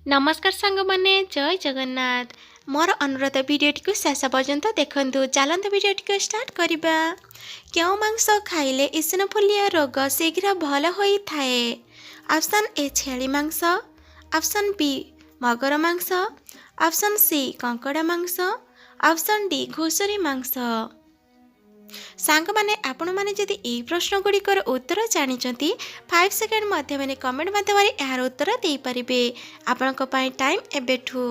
नमस्कार सांग माने जय जगन्नाथ। मोर अनुरोध भिडियोटी को शेष पर्यंत देखंतु। चलंतु भिडियोटी को स्टार्ट करिबा। केउ मांस खाइले इसिनोफिलिया रोग शीघ्र भल होई थाए? ऑप्शन ए छेली मांस, ऑप्शन बी मगर मांस, ऑप्शन सी कंकड़ा मांस, ऑप्शन डी घुसुरी मांस। सांग माने आपण माने जदि एई प्रश्न गुड़िकर उत्तर जानिचंती 5 सेकेंड माध्यम कमेंट माध्यम यार उत्तर दे परिबे। आपनक पई टाइम एबेठू।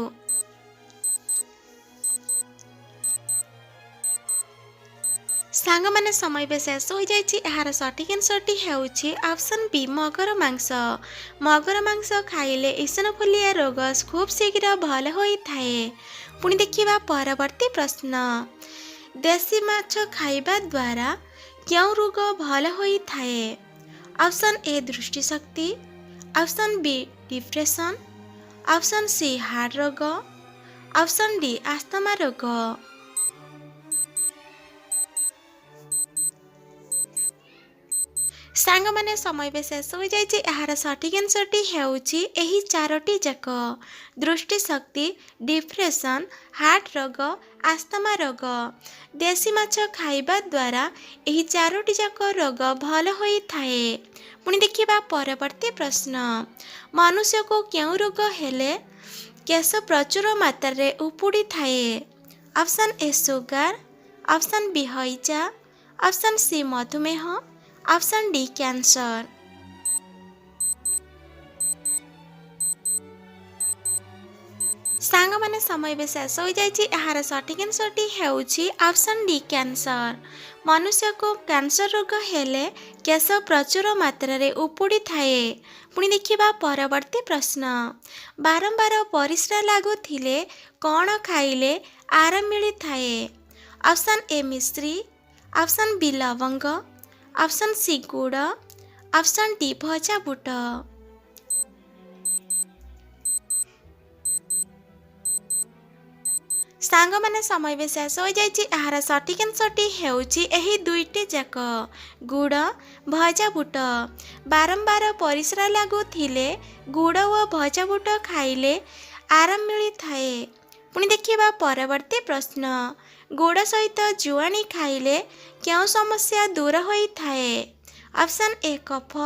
सांग माने समय बे शेष हो जाइछि। यार सठिक आंसरटी हेउछि ऑप्शन बी मगर मांस। मगर मांस खाइले इसिनोफिलिया रोग खूब शीघ्र भल होई थाए। पुणी देखिबा परवर्ती प्रश्न। देसी माछ खाइबा द्वारा क्यों रोग भल होई थाए? ऑप्शन ए दृष्टि शक्ति, option B depression, option C heart रोग, ऑप्शन डी आस्थमा रोग। सांग माने समय बे शेष हो जाइछि। यार सठिक आंसरटी हेउछि एही चारोटी जाक। दृष्टि शक्ति, डिप्रेशन, हार्ट रोग, आस्थमा रोग। देसी माछ खाइबा द्वारा एही चारोटी जाक रोग भल होई थाए। पुणी देखिबा परवर्ती प्रश्न। मनुष्य को केउ रोग हेले केश प्रचुर मात्रा रे उपुड़ी थाए? Option A sugar, option B हईजा, ऑप्शन सी मधुमेह, ऑप्शन डी कैंसर। सांग माने समय बे शेष हो जाइछि। यार सठिक आंसरटी हेउछि ऑप्शन डी कैंसर। मनुष्य को कैंसर रोग हेले केश प्रचुर मात्रा रे उपुड़ी थाए। पुणी देखिबा परवर्ती प्रश्न। बारंबार परिस्रा लागु थिले कौन खाइले आराम मिली थाए? ऑप्शन ए मिश्री, ऑप्शन बी लवंग, ऑप्शन सी गुड़, ऑप्शन डी भजा बुट। सांग माने समय बे शेष हो जाइछि। यार सठिक आंसरटी हेउछि एही दुईटी जाक। गुड़, भजा बुट। बारंबार परिस्रा लागु थिले गुड़ और भजा बुट खाइले आराम मिली थाए। पुणी देखिबा परवर्ती प्रश्न। गुड़ सहित जुआनी खाइले क्यों समस्या दूर होई थाए? ऑप्शन ए कफ,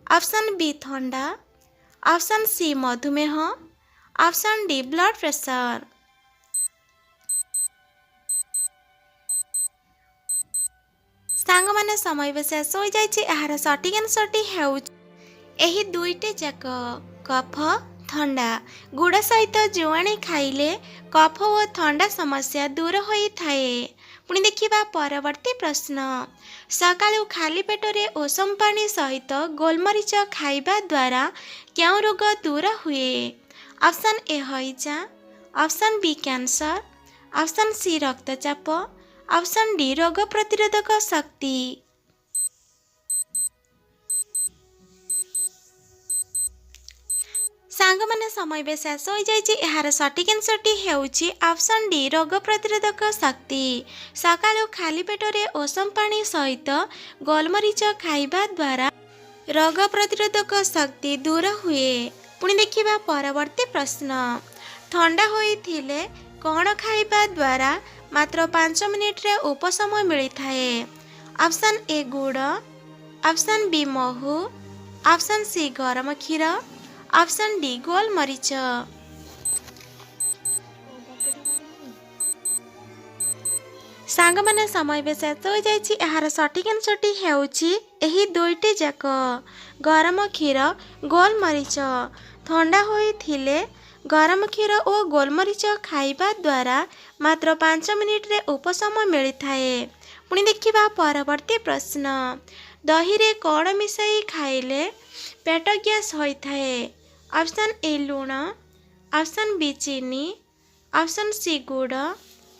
ऑप्शन बी ठंडा, ऑप्शन सी मधुमेह, ऑप्शन डी ब्लड प्रेशर। सांग माने समय बे शेष हो जाइछि। यार सठिक आंसरटी हेउछि एही दुईटी जाक। कफ, ठंडा। गुड़ सहित जुआणी खाइले कफ और ठंडा समस्या दूर होई थाए। पुणी देखिबा परवर्ती प्रश्न। सकाळु खाली पेटरे ओसम पानी सहित गोलमरीच खाइबा द्वारा क्यों रोग दूर हुए? ऑप्शन ए हईजा, option B cancer, option C रक्तचाप, ऑप्शन डी रोग प्रतिरोधक शक्ति। सांग माने समय बे शेष हो जाइछि। यार सठिक आंसरटी हेउछि ऑप्शन डी रोग प्रतिरोधक शक्ति। सकाळु खाली पेटरे ओसम पानी सहित गोलमरीच खाइबा द्वारा रोग प्रतिरोधक शक्ति दूर हुए। पुणी देखिबा परवर्ती प्रश्न। ठंडा होई थिले कौन खाइबा द्वारा मात्र 5 मिनिट रे उपशम मिली थाए? ऑप्शन ए गुड़, ऑप्शन बी महू, ऑप्शन सी गरम क्षीर, ऑप्शन डी गोलमरीच। सांग माने समय बे शेष हो जाइछि। यार सठिक आंसरटी हेउछि एही दुईटी जाक। गरम क्षीर, गोलमरीच। ठंडा होई थिले गरम क्षीर और गोलमरीच खाइबा द्वारा मात्र 5 मिनिट रे उपशम मिली थाए। पुणी देखिबा परवर्ती प्रश्न। दही रे कौन मिसाई खाइले पेट गैस होई थाए? ऑप्शन ए लूण, ऑप्शन बी चीनी, ऑप्शन सी गुड़,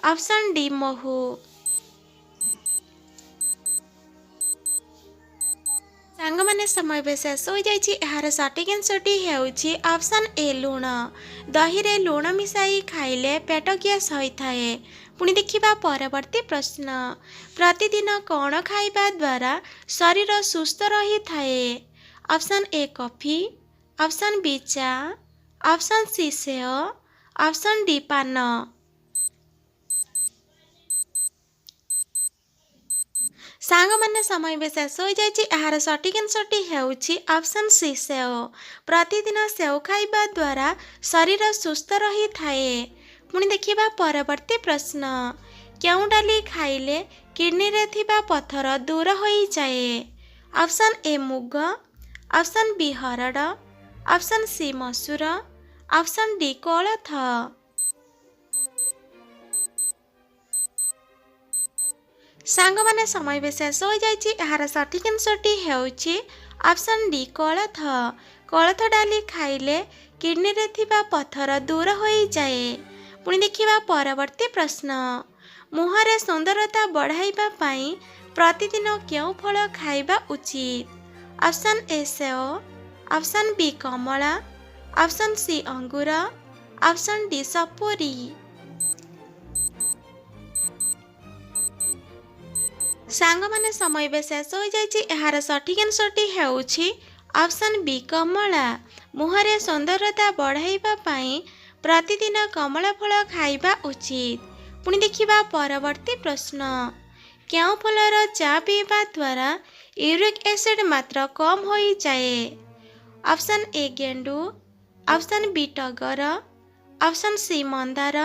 ऑप्शन डी महू। सांग माने समय बे शेष हो जाइछि। यार सठिक आंसरटी हेउछि ऑप्शन ए लूण। दही रे लूण मिसाई खाइले पेट गैस होई थाए। पुणी देखिबा परवर्ती प्रश्न। प्रतिदिन कौन खाइबा द्वारा शरीर सुस्थ रही थाए? Option A coffee, option B चा, ऑप्शन सी सेଓ, ऑप्शन डी पान। सांग माने समय भी शेष हो जाइए। यार सठिक आंसरटी हेउछि ऑप्शन सी सेओ। प्रतिदिन सेओ खाइबा द्वारा शरीर सुस्थ रही थाए। पुणी देखिबा परवर्ती प्रश्न, केउं डाली खाइले किडनी रे थिबा पत्थर दूर होई जाए? ऑप्शन ए मुग, ऑप्शन बी हरड़, ऑप्शन सी मसूर, ऑप्शन डी कोलथ। सांग माने समय भी शेष हो जाइए। यार सठिक आंसरटी हेउछि ऑप्शन डी कोलथ। कोलथ डाली खाइले किडनी रे थिबा पत्थर दूर होई जाए। पुणी देखिबा परवर्ती प्रश्न, मुहरे सुंदरता बढ़ाइबा पाई प्रतिदिन केउं फल खाइबा उचित? ऑप्शन ए सेओ, ऑप्शन बी कमला, ऑप्शन सी अंगूर, ऑप्शन डी सपुरी। सांग माने समय भी शेष हो जाइए। यार सठिक आंसरटी हेउछि ऑप्शन बी कमला। मुहरे सुंदरता बढ़ाइबा पाई प्रतिदिन कमला फल खाइबा उचित। पुणी देखिबा परवर्ती प्रश्न, केउं फलर चा पीबा द्वारा यूरिक एसिड मात्रा कम होई जाए? ऑप्शन ए गेंडू, ऑप्शन बी टगर, ऑप्शन सी मंदार,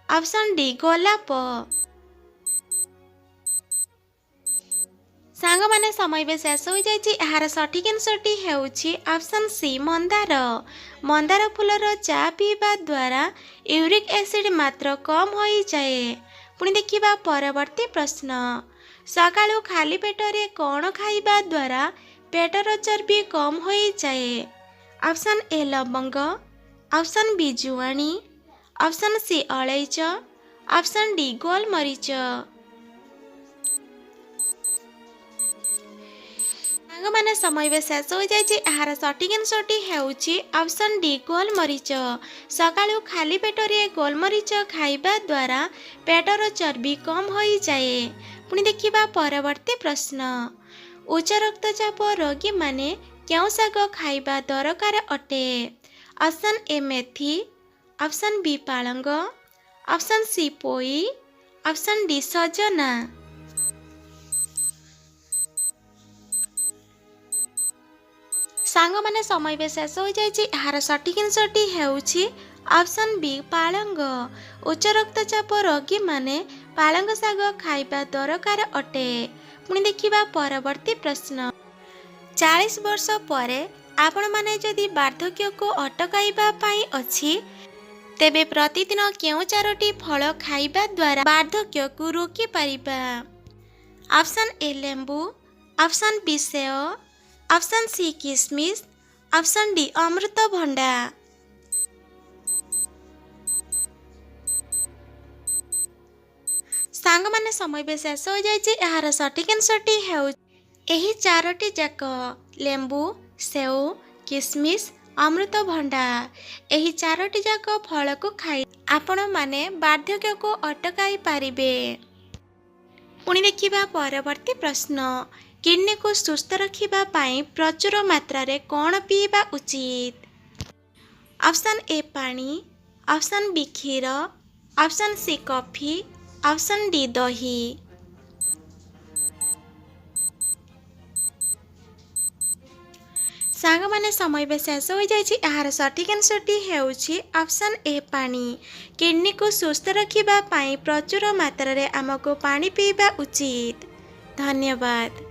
ऑप्शन डी गोलाप। सांग माने समय भी शेष हो जाइए। यार सठिक आंसरटी हेउछि ऑप्शन सी मंदार। मंदार फूलर चा पीबा द्वारा यूरिक एसिड मात्रा कम होई जाए। पुणी देखिबा परवर्ती प्रश्न, सकाळु खाली पेटरे कौन खाइबा द्वारा पेटर चर्बी कम होई जाए? ऑप्शन ए लवंग, ऑप्शन बी जुआणी, ऑप्शन सी अलैच, ऑप्शन डी गोलमरीच। माने समय भी शेष हो जाइए। यार सठिक आंसरटी हेउछि ऑप्शन डी गोलमरीच। सकाळु खाली पेटरे गोलमरीच खाइबा द्वारा पेटर चर्बी कम होई जाए। पुणी देखिबा परवर्ती प्रश्न, उच्च रक्तचाप रोगी माने केउं शाग खाइबा दरकार अटे? ऑप्शन ए मेथी, ऑप्शन बी पालंग, ऑप्शन सी पोई, ऑप्शन डी सजना। सांग माने समय भी शेष हो जाइए। यार सठिक आंसरटी हेउछि ऑप्शन बी पालंग। उच्च रक्तचाप रोगी माने पालंग शाग खाइबा दरकार अटे। पुणी देखिबा परवर्ती प्रश्न, 40 वर्ष परे आपण माने जदि वार्धक्य को अटकाइबा पाई अछि तेबे प्रतिदिन केउं 4टी फल खाइबा द्वारा वार्धक्य को रोकी पारिबा? ऑप्शन ए लेंबू, ऑप्शन बी सेओ, ऑप्शन सी किशमिश, ऑप्शन डी अमृतभंडा। सांग माने समय भी शेष हो जाइए। यार सठिक आंसरटी हेउ एही 4टी जाक लेंबू, सेओ, किशमिश, अमृतभंडा। एही 4टी जाक फल को खाई आपण माने वार्धक्य को अटकाई पारिबे। पुणी देखिबा परवर्ती प्रश्न, किडनी को सुस्थ रखिबा पाई प्रचुर मात्रा रे कौन पीबा उचित? ऑप्शन ए पानी, ऑप्शन बी क्षीर, option C coffee, option D दही। सांग माने समय भी शेष हो जाइए। यार सठिक आंसरटी हेउछि ऑप्शन ए पानी। किडनी को सुस्थ रखिबा पाई प्रचुर मात्रा रे आमको पानी पीबा उचित। धन्यवाद।